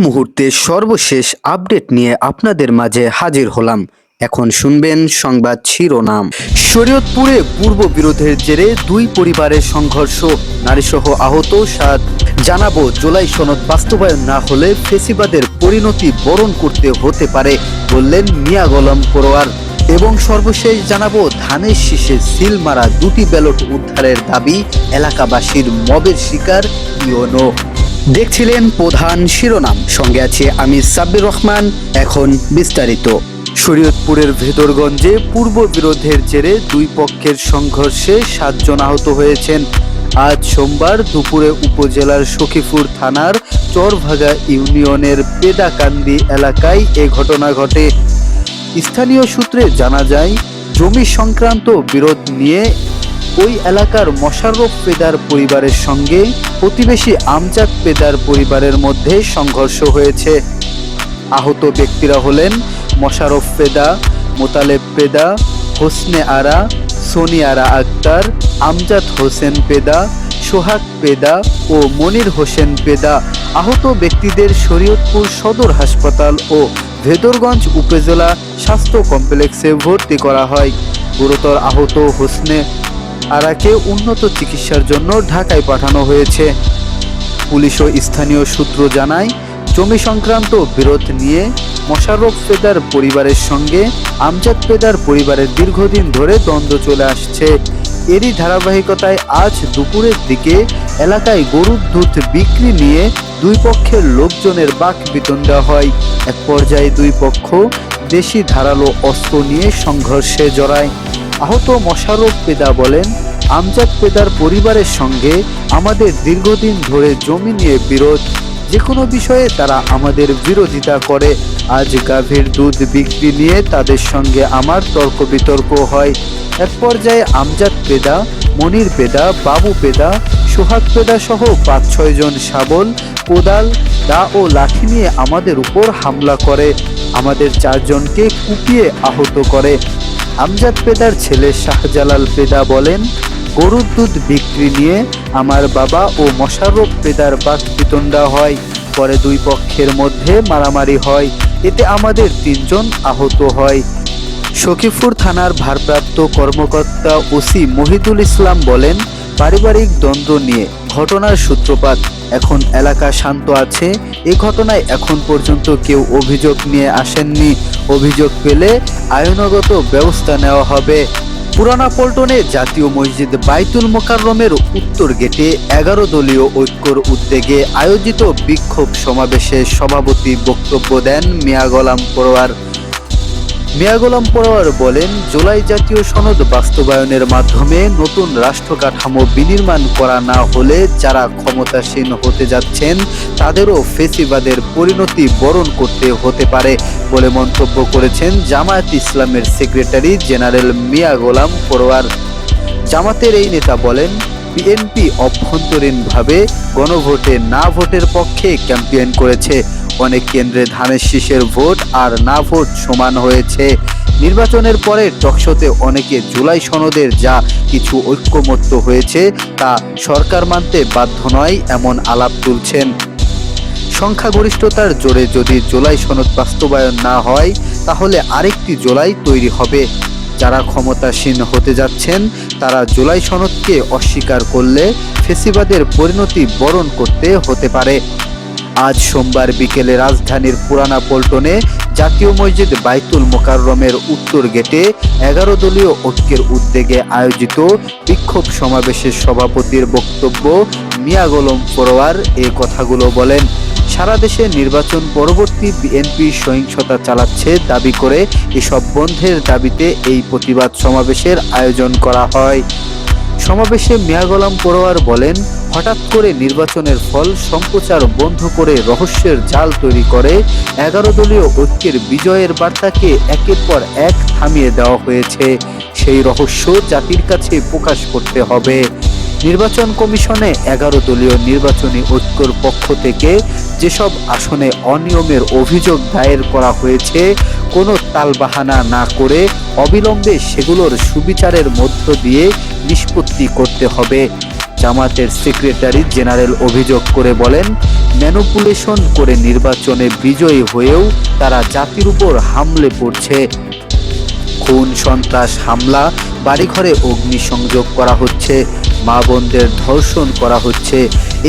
মুহূর্তে সর্বশেষ আপডেট নিয়ে আপনাদের মাঝে হাজির হলাম। এখন শুনবেন সংবাদ শিরোনাম। শরীয়তপুরে পূর্ব বিরোধের জেরে দুই পরিবারের সংঘর্ষ, নারীসহ আহত 7। জানাবো, জুলাই সনদ বাস্তবায়ন না হলে ফেসিবাদের পরিণতি বরণ করতে হতে পারে বললেন মিয়া গোলাম পরোয়ার। এবং সর্বশেষ জানাবো, ধানের শীষে সিল মারা দুটি ব্যালট উদ্ধারের দাবি এলাকাবাসীর, মবের শিকার ইউনো। দেখছিলেন প্রধান শিরোনাম, সঙ্গে আছে আমি সাব্বির রহমান। এখন বিস্তারিত। শরীয়তপুরের ভেদরগঞ্জে পূর্ব বিরোধের জেরে দুই পক্ষের সংঘর্ষে 7 জন আহত হয়েছেন। আজ সোমবার দুপুরে উপজেলার সখীপুর থানার চরভাগা ইউনিয়নের পেদাকান্দি এলাকায় এ ঘটনা ঘটে। স্থানীয় সূত্রে জানা যায়, জমি সংক্রান্ত বিরোধ নিয়ে ওই এলাকার মোশাররফ পেদার পরিবারের সঙ্গে প্রতিবেশী আমজাদ পেদার পরিবারের মধ্যে সংঘর্ষ হয়েছে। আহত ব্যক্তিরা হলেন মোশাররফ পেদা, মোতালেব পেদা, হোসনে আরা, সোনি আরা আক্তার, আমজাদ হোসেন পেদা, সোহাগ পেদা ও মনির হোসেন পেদা। আহত ব্যক্তিদের শরীয়তপুর সদর হাসপাতাল ও ভেদরগঞ্জ উপজেলা স্বাস্থ্য কমপ্লেক্সে ভর্তি করা হয়। গুরুতর আহত হোসনে আরাকে উন্নত চিকিৎসার জন্য ঢাকায় পাঠানো হয়েছে। পুলিশ ও স্থানীয় সূত্র জানায়, জমি সংক্রান্ত বিরোধ নিয়ে মোশাররফ পেদার পরিবারের সঙ্গে আমজাদ পেদার পরিবারের দীর্ঘদিন ধরে দ্বন্দ্ব চলে আসছে। এরই ধারাবাহিকতায় আজ দুপুরের দিকে এলাকায় গরুর দুধ বিক্রি নিয়ে দুই পক্ষের লোকজনের বাকবিতণ্ডা হয়। এক পর্যায়ে দুই পক্ষ দেশি ধারালো অস্ত্র নিয়ে সংঘর্ষে জড়ায়। আহত মোশাররফ পেদা বলেন, আমজাদ পেদার পরিবারের সঙ্গে আমাদের দীর্ঘদিন ধরে জমি নিয়ে বিরোধ। যে কোনো বিষয়ে তারা আমাদের বিরোধিতা করে। আজ গাভীর দুধ বিক্রি নিয়ে তাদের সঙ্গে আমার তর্ক বিতর্ক হয়। এক পর্যায়ে আমজাদ পেদা, মনির পেদা, বাবু পেদা, সোহাগ পেদা সহ 5-6 জন শাবল, কোদাল, দা ও লাঠি নিয়ে আমাদের উপর হামলা করে। আমাদের 4 জনকে কুপিয়ে আহত করে। আমজাদ পেদার ছেলে শাহজালাল পেদা বলেন, গরুর দুধ বিক্রি নিয়ে আমার বাবা ও মোশাররফ পেদার বাকবিতণ্ডা হয়। পরে দুই পক্ষের মধ্যে মারামারি হয়। এতে আমাদের 3 জন আহত হয়। সখীপুর থানার ভারপ্রাপ্ত কর্মকর্তা ওসি মহিদুল ইসলাম বলেন, পারিবারিক দ্বন্দ্ব নিয়ে ঘটনার সূত্রপাত। এখন এলাকা শান্ত আছে। এ ঘটনায় এখন পর্যন্ত কেউ অভিযোগ নিয়ে আসেননি। অভিযোগ পেলে আইনগত ব্যবস্থা নেওয়া হবে। পুরানা পল্টনে জাতীয় মসজিদ বাইতুল মোকাররমের উত্তর গেটে 11 দলীয় ঐক্যর উদ্যোগে আয়োজিত বিক্ষোভ সমাবেশে সভাপতি বক্তব্য দেন মিয়া গোলাম পরোয়ার। মিয়া গোলাম পরোয়ার বলেন, জুলাই জাতীয় সনদ বাস্তবায়নের মাধ্যমে নতুন রাষ্ট্র কাঠামো বিনির্মাণ করা না হলে যারা ক্ষমতাসীন হতে যাচ্ছেন তাদেরও ফেসিবাদের পরিণতি বরণ করতে হতে পারে বলে মন্তব্য করেছেন জামায়াত ইসলামের সেক্রেটারি জেনারেল মিয়া গোলাম পরোয়ার। জামাতের এই নেতা বলেন, বিএনপি অভ্যন্তরীণভাবে গণভোটে না ভোটের পক্ষে ক্যাম্পেইন করেছে। অনেক কেন্দ্রে ধানের শীষের ভোট আর না ভোট সমান হয়েছে। নির্বাচনের পরে টকশোতে অনেকে জুলাই সনদের যা কিছু ঐক্যমত্য হয়েছে তা সরকার মানতে বাধ্য নয় এমন আলাপ তুলছেন। সংখ্যাগরিষ্ঠতার জোরে যদি জুলাই সনদ বাস্তবায়ন না হয় তাহলে আরেকটি জুলাই তৈরি হবে। যারা ক্ষমতাসীন হতে যাচ্ছেন তারা জুলাই সনদকে অস্বীকার করলে ফেসিবাদের পরিণতি বরণ করতে হতে পারে। আজ সোমবার বিকেলে রাজধানীর পুরানা পল্টনে জাতীয় মসজিদ বাইতুল মোকাররমের উত্তর গেটে 11 দলীয় ঐক্যের উদ্যোগে আয়োজিত বিক্ষোভ সমাবেশের সভাপতির বক্তব্য মিয়া গোলাম পরোয়ার এ কথাগুলো বলেন। সারা দেশে নির্বাচন পরবর্তী বিএনপি সহিংসতা চালাচ্ছে দাবি করে এসব বন্ধের দাবিতে এই প্রতিবাদ সমাবেশের আয়োজন করা হয়। সমাবেশে মিয়া গোলাম পরোয়ার বলেন, হঠাৎ করে নির্বাচনের ফল সম্প্রচার বন্ধ করে রহস্যের জাল তৈরি করে 11 দলীয় ঐক্যের বিজয়ের বার্তাকে একের পর এক থামিয়ে দেওয়া হয়েছে। সেই রহস্য জাতির কাছে প্রকাশ করতে হবে। নির্বাচন কমিশনে 11 দলীয় নির্বাচনী ঐক্যর পক্ষ থেকে যেসব আসনে অনিয়মের অভিযোগ দায়ের করা হয়েছে, কোনো তালবাহানা না করে অবিলম্বে সেগুলোর সুবিচারের মধ্য দিয়ে নিষ্পত্তি করতে হবে। জামাতের সেক্রেটারি জেনারেল অভিযোগ করে বলেন, ম্যানিপুলেশন করে নির্বাচনে বিজয়ী হয়েও তারা জাতির উপর হামলে পড়ছে। খুন, সন্ত্রাস, হামলা, বাড়িঘরে অগ্নিসংযোগ করা হচ্ছে, মা বোনদের ধর্ষণ করা হচ্ছে।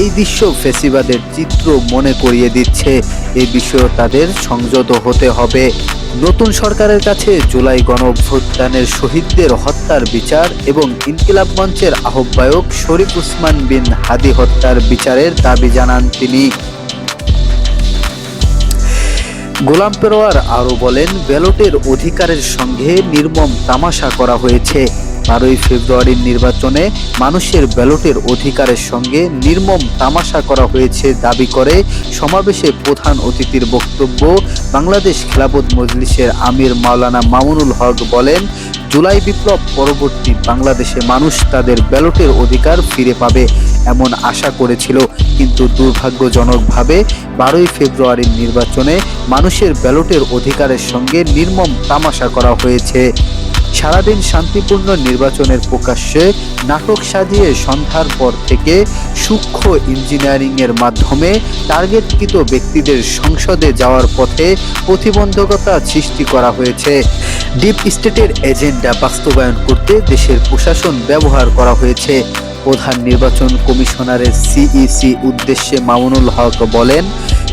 এই দৃশ্য ফ্যাসিবাদের চিত্র মনে করিয়ে দিচ্ছে। এই বিষয়ে তাদের সংযত হতে হবে। নতুন সরকারের কাছে জুলাই গণঅভ্যুত্থানের শহীদদের হত্যার বিচার এবং ইনকিলাব মঞ্চের আহ্বায়ক শরীফ উসমান বিন হাদি হত্যার বিচারের দাবি জানান তিনি। গোলাম পেরোয়ার আরও বলেন, ব্যালটের অধিকারের সঙ্গে নির্মম তামাশা করা হয়েছে। 12ই ফেব্রুয়ারির নির্বাচনে মানুষের ব্যালটের অধিকারের সঙ্গে নির্মম তামাশা করা হয়েছে দাবি করে সমাবেশে প্রধান অতিথির বক্তব্য বাংলাদেশ খেলাফত মজলিসের আমির মাওলানা মামুনুল হক বলেন, জুলাই বিপ্লব পরবর্তী বাংলাদেশে মানুষ তাদের ব্যালটের অধিকার ফিরে পাবে এমন আশা করেছিল, কিন্তু দুর্ভাগ্যজনকভাবে 12ই ফেব্রুয়ারির নির্বাচনে মানুষের ব্যালটের অধিকারের সঙ্গে নির্মম তামাশা করা হয়েছে। সারাদিন শান্তিপূর্ণ নির্বাচনের প্রকাশ্যে নাটক সাজিয়ে সন্ধ্যার পর থেকে সূক্ষ্ম ইঞ্জিনিয়ারিংয়ের মাধ্যমে টার্গেটকৃত ব্যক্তিদের সংসদে যাওয়ার পথে প্রতিবন্ধকতা সৃষ্টি করা হয়েছে। ডিপ স্টেটের এজেন্ডা বাস্তবায়ন করতে দেশের প্রশাসন ব্যবহার করা হয়েছে। প্রধান নির্বাচন কমিশনারের সিইসি উদ্দেশ্যে মামুনুল হক বলেন,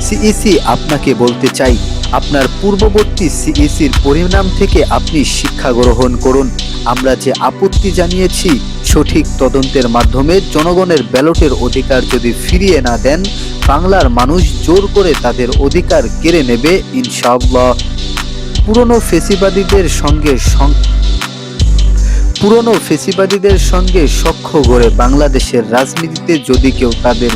সিইসি আপনাকে বলতে চাই, আপনার পূর্ববর্তী সিইসির পরিণাম থেকে আপনি শিক্ষা গ্রহণ করুন। আমরা যে আপত্তি জানিয়েছি, সঠিক তদন্তের মাধ্যমে জনগণের ব্যালটের অধিকার যদি ফিরিয়ে না দেন, বাংলার মানুষ জোর করে তাদের অধিকার কেড়ে নেবে ইনশাআল্লাহ। পুরনো ফেসিবাদীদের সঙ্গে সখ্য গড়ে বাংলাদেশের রাজনীতিতে যদি কেউ তাদের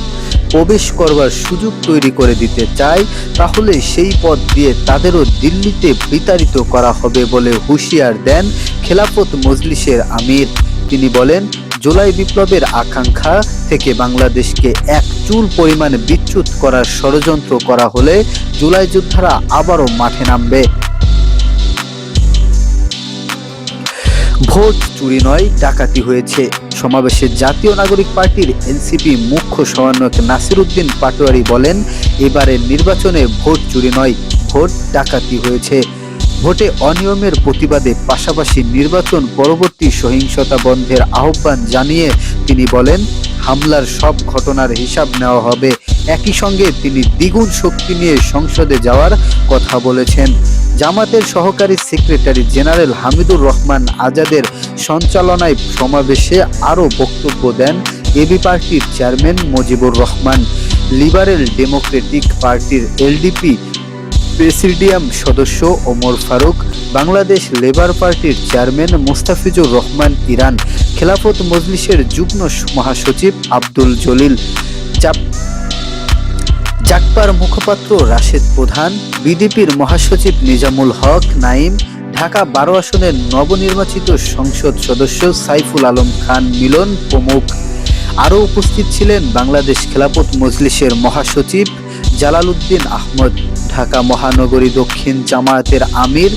প্রবেশ করবার সুযোগ তৈরি করে দিতে চায়, তাহলে সেই পথ দিয়ে তাদেরও দিল্লিতে বিতাড়িত করা হবে বলে হুঁশিয়ার দেন খেলাফত মজলিসের আমির। তিনি বলেন, জুলাই বিপ্লবের আকাঙ্ক্ষা থেকে বাংলাদেশকে এক চুল পরিমাণ বিচ্যুত করার ষড়যন্ত্র করা হলে জুলাই যোদ্ধারা আবারও মাঠে নামবে। ভোট চুরি নয়, ডাকাতি হয়েছে। সমাবেশে জাতীয় নাগরিক পার্টির এনসিপি মুখ্য সমন্বয়ক নাসির উদ্দিন পাটোয়ারি বলেন, এবারের নির্বাচনে ভোট চুরি নয়, ভোট ডাকাতি হয়েছে। ভোটে অনিয়মের প্রতিবাদে পাশাপাশি নির্বাচন পরবর্তী সহিংসতা বন্ধের আহ্বান জানিয়ে তিনি বলেন, হামলার সব ঘটনার হিসাব নেওয়া হবে। একই সঙ্গে তিনি দ্বিগুণ শক্তি নিয়ে সংসদে যাওয়ার কথা বলেছেন। জামাতের সহকারী সেক্রেটারি জেনারেল হামিদুর রহমান আজাদের সঞ্চালনায় সমাবেশে আরও বক্তব্য দেন এবি পার্টির chairman Mujibur Rahman, liberal Democratic পার্টির এলডিপি প্রেসিডিয়াম সদস্য ওমর ফারুক, বাংলাদেশ লেবার পার্টির চেয়ারম্যান মোস্তাফিজুর রহমান ইরান, খেলাফত মজলিসের যুগ্ম মহাসচিব আব্দুল জলিল, জাকপার মুখপাত্র রাশেদ প্রধান, বিডিপির মহাসচিব নিজামুল হক নাইম, ঢাকা 12 আসনের নবনির্বাচিত সংসদ সদস্য সাইফুল আলম খান মিলন প্রমুখ। আরও উপস্থিত ছিলেন বাংলাদেশ খেলাফত মজলিসের মহাসচিব জালালউদ্দিন আহমদ, ঢাকা মহানগরী দক্ষিণ জামায়াতের আমির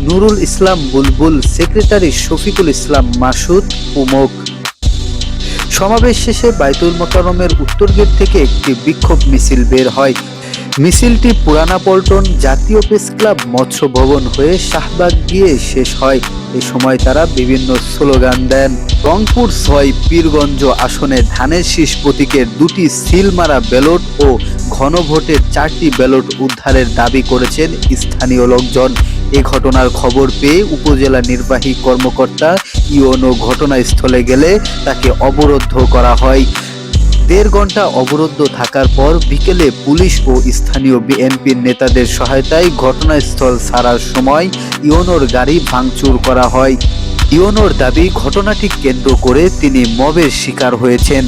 নুরুল ইসলাম বুলবুল, সেক্রেটারি শফিকুল ইসলাম মাসুদ প্রমুখ। সমাবেশ শেষে বাইতুল মোকাররমের উত্তর গেট থেকে একটি বিক্ষোভ মিছিল বের হয়। মিছিলটি পুরানা পল্টন জাতীয় প্রেস ক্লাব মৎস্য ভবন হয়ে শাহবাগ গিয়ে শেষ হয়। এ সময় তারা বিভিন্ন স্লোগান দেন। রংপুর 6 পীরগঞ্জ আসনে ধানের শীষ প্রতীকের 2টি সিল মারা ব্যালট ও ঘনভোটের 4টি ব্যালট উদ্ধারের দাবি করেছেন স্থানীয় লোকজন। এ ঘটনার খবর পেয়ে উপজেলা নির্বাহী কর্মকর্তা ইওনো ঘটনাস্থলে গেলে তাকে অবরুদ্ধ করা হয়। 1.5 ঘন্টা অবরুদ্ধ থাকার পর বিকেলে পুলিশ ও স্থানীয় বিএনপির নেতাদের সহায়তায় ঘটনাস্থল ছাড়ার সময় ইওনোর গাড়ি ভাঙচুর করা হয়। ইওনোর দাবি, ঘটনাটি কেন্দ্র করে তিনি মবের শিকার হয়েছেন।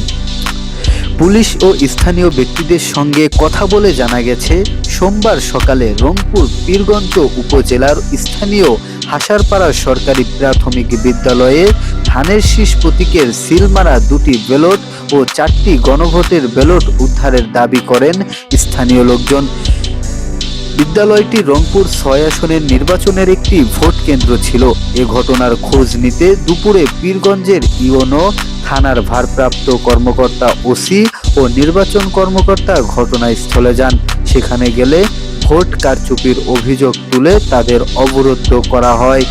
পুলিশ ও স্থানীয় ব্যক্তিদের সঙ্গে কথা বলে জানা গেছে, সোমবার সকালে রংপুর পীরগঞ্জ উপজেলার স্থানীয় হাসারপাড়া সরকারি প্রাথমিক বিদ্যালয়ে ধানের শীষ প্রতীকের সিলমারা 2টি ব্যালট ও 4টি গণভোটের ব্যালট উদ্ধারের দাবি করেন স্থানীয় লোকজন। বিদ্যালয়টি রংপুর 6 আসনের নির্বাচনের একটি ভোট কেন্দ্র ছিল। এ ঘটনার খোঁজ নিতে দুপুরে পীরগঞ্জের ইওনো থানার ভারপ্রাপ্ত কর্মকর্তা ওসি ও নির্বাচন কর্মকর্তা ঘটনাস্থলে যান। সেখানে গেলে ভোট কারচুপির অভিযোগ তুলে তাদের অবরুদ্ধ করা হয়।